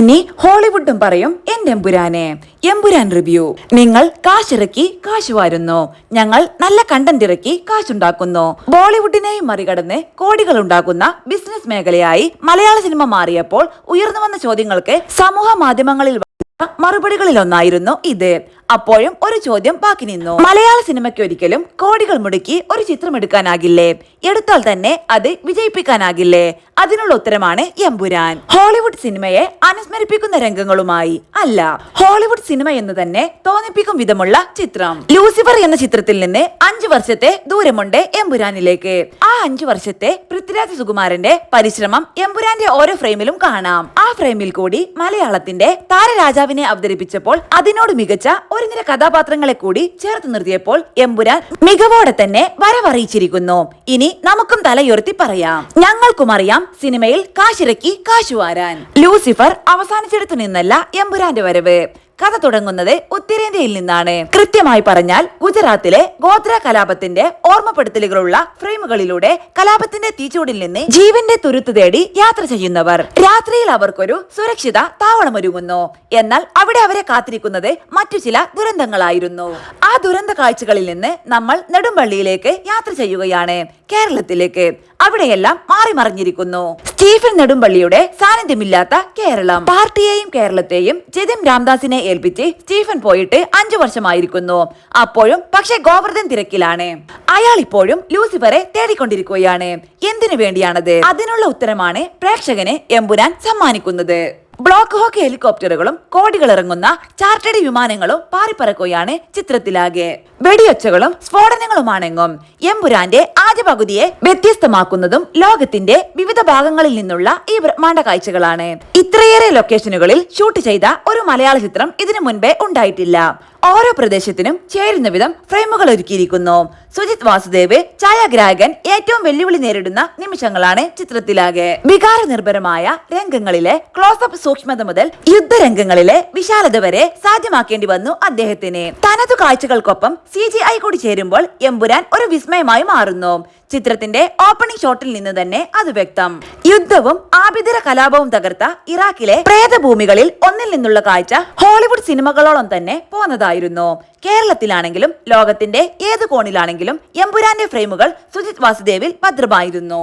ഇനി ഹോളിവുഡും പറയും എന്റെ എമ്പുരാനെ. എമ്പുരാൻ റിവ്യൂ. നിങ്ങൾ കാശിറക്കി കാശ് വാരുന്നു, ഞങ്ങൾ നല്ല കണ്ടന്റ് ഇറക്കി കാശുണ്ടാക്കുന്നു. ബോളിവുഡിനെയും മറികടന്ന് കോടികൾ ഉണ്ടാക്കുന്ന ബിസിനസ് മേഖലയായി മലയാള സിനിമ മാറിയപ്പോൾ ഉയർന്നു വന്ന ചോദ്യങ്ങൾക്ക് സമൂഹ മാധ്യമങ്ങളിൽ മറുപടികളിലൊന്നായിരുന്നു ഇത്. അപ്പോഴും ഒരു ചോദ്യം ബാക്കി നിന്നു. മലയാള സിനിമയ്ക്ക് ഒരിക്കലും കോടികൾ മുടക്കി ഒരു ചിത്രം എടുക്കാനാകില്ലേ? എടുത്താൽ തന്നെ അത് വിജയിപ്പിക്കാനാകില്ലേ? അതിനുള്ള ഉത്തരമാണ് എമ്പുരാൻ. ഹോളിവുഡ് സിനിമയെ അനുസ്മരിപ്പിക്കുന്ന രംഗങ്ങളുമായി അല്ല, ഹോളിവുഡ് സിനിമ എന്ന് തന്നെ തോന്നിപ്പിക്കും വിധമുള്ള ചിത്രം. ലൂസിഫർ എന്ന ചിത്രത്തിൽ നിന്ന് 5 വർഷത്തെ ദൂരമുണ്ട് എമ്പുരാനിലേക്ക്. ആ 5 വർഷത്തെ പൃഥ്വിരാജ് സുകുമാരന്റെ പരിശ്രമം എമ്പുരാന്റെ ഓരോ ഫ്രെയിമിലും കാണാം. ആ ഫ്രെയിമിൽ കൂടി മലയാളത്തിന്റെ താരരാജാവിനെ അവതരിപ്പിച്ചപ്പോൾ അതിനോട് മികച്ച ഒരു നിര കഥാപാത്രങ്ങളെ കൂടി ചേർത്ത് നിർത്തിയപ്പോൾ എമ്പുരാൻ മികവോടെ തന്നെ വരവറിയിച്ചിരിക്കുന്നു. ഇനി നമുക്കും തലയുയർത്തി പറയാം, ഞങ്ങൾക്കും അറിയാം സിനിമയിൽ കാശിറക്കി കാശുവാരാൻ. ലൂസിഫർ അവസാനിച്ചിടത്തു നിന്നല്ല എമ്പുരാന്റെ വരവ്. കഥ തുടങ്ങുന്നത് ഉത്തരേന്ത്യയിൽ നിന്നാണ്. കൃത്യമായി പറഞ്ഞാൽ ഗുജറാത്തിലെ ഗോത്ര കലാപത്തിന്റെ ഓർമ്മപ്പെടുത്തലുകളുള്ള ഫ്രെയിമുകളിലൂടെ കലാപത്തിന്റെ തീച്ചൂടിൽ നിന്ന് ജീവന്റെ തുരുത്ത് തേടി യാത്ര ചെയ്യുന്നവർ. രാത്രിയിൽ അവർക്കൊരു സുരക്ഷിത താവളമൊരുങ്ങുന്നു. എന്നാൽ അവിടെ അവരെ കാത്തിരിക്കുന്നത് മറ്റു ചില ദുരന്തങ്ങളായിരുന്നു. ആ ദുരന്ത കാഴ്ചകളിൽ നിന്ന് നമ്മൾ നെടുമ്പള്ളിയിലേക്ക് യാത്ര ചെയ്യുകയാണ്, കേരളത്തിലേക്ക്. അവിടെയെല്ലാം മാറി മറിഞ്ഞിരിക്കുന്നു. സ്റ്റീഫൻ നെടുമ്പള്ളിയുടെ സാന്നിധ്യമില്ലാത്ത കേരളം. പാർട്ടിയെയും കേരളത്തെയും ജതിൻ രാംദാസിനെ ഏൽപ്പിച്ച് സ്റ്റീഫൻ പോയിട്ട് 5 വർഷമായിരിക്കുന്നു. അപ്പോഴും പക്ഷെ ഗോവർദ്ധൻ തിരക്കിലാണ്. അയാൾ ഇപ്പോഴും ലൂസിഫറെ തേടിക്കൊണ്ടിരിക്കുകയാണ്. എന്തിനു വേണ്ടിയാണത്? അതിനുള്ള ഉത്തരമാണ് പ്രേക്ഷകന് എമ്പുരാൻ സമ്മാനിക്കുന്നത്. ബ്ലോക്ക് ഹോക്ക് ഹെലികോപ്റ്ററുകളും കോടികൾ ഇറങ്ങുന്ന ചാർട്ടേഡ് വിമാനങ്ങളും പാറിപ്പറക്കുകയാണ് ചിത്രത്തിലാകെ. വെടിയൊച്ചകളും സ്ഫോടനങ്ങളുമാണെങ്കും. എമ്പുരാന്റെ ആദ്യ പകുതിയെ വ്യത്യസ്തമാക്കുന്നതും ലോകത്തിന്റെ വിവിധ ഭാഗങ്ങളിൽ നിന്നുള്ള ഈ ബ്രഹ്മാണ്ഡ കാഴ്ചകളാണ്. ഇത്രയേറെ ലൊക്കേഷനുകളിൽ ഷൂട്ട് ചെയ്ത ഒരു മലയാള ചിത്രം ഇതിനു മുൻപേ ഉണ്ടായിട്ടില്ല. ഓരോ പ്രദേശത്തിനും ചേരുന്ന വിധം ഫ്രെയിമുകൾ ഒരുക്കിയിരിക്കുന്നു. സുജിത് വാസുദേവ് ഛായാഗ്രാഹകൻ ഏറ്റവും വെല്ലുവിളി നേരിടുന്ന നിമിഷങ്ങളാണ് ചിത്രത്തിലാകെ. വികാര നിർഭരമായ രംഗങ്ങളിലെ ക്ലോസപ്പ് സൂക്ഷ്മത മുതൽ യുദ്ധരംഗങ്ങളിലെ വിശാലത വരെ സാധ്യമാക്കേണ്ടി വന്നു അദ്ദേഹത്തിന്. തനതു കാഴ്ചകൾക്കൊപ്പം CGI കൂടി ചേരുമ്പോൾ എമ്പുരാൻ ഒരു വിസ്മയമായി മാറുന്നു. ചിത്രത്തിന്റെ ഓപ്പണിംഗ് ഷോട്ടിൽ നിന്ന് തന്നെ അത് വ്യക്തം. യുദ്ധവും ആഭ്യന്തര കലാപവും തകർത്ത ഇറാഖിലെ പ്രേതഭൂമികളിൽ ഒന്നിൽ നിന്നുള്ള കാഴ്ച ഹോളിവുഡ് സിനിമകളോളം തന്നെ പോന്നതായിരുന്നു. കേരളത്തിലാണെങ്കിലും ലോകത്തിന്റെ ഏത് കോണിലാണെങ്കിലും എമ്പുരാന്റെ ഫ്രെയിമുകൾ സുജിത് വാസുദേവിൽ ഭദ്രമായിരുന്നു.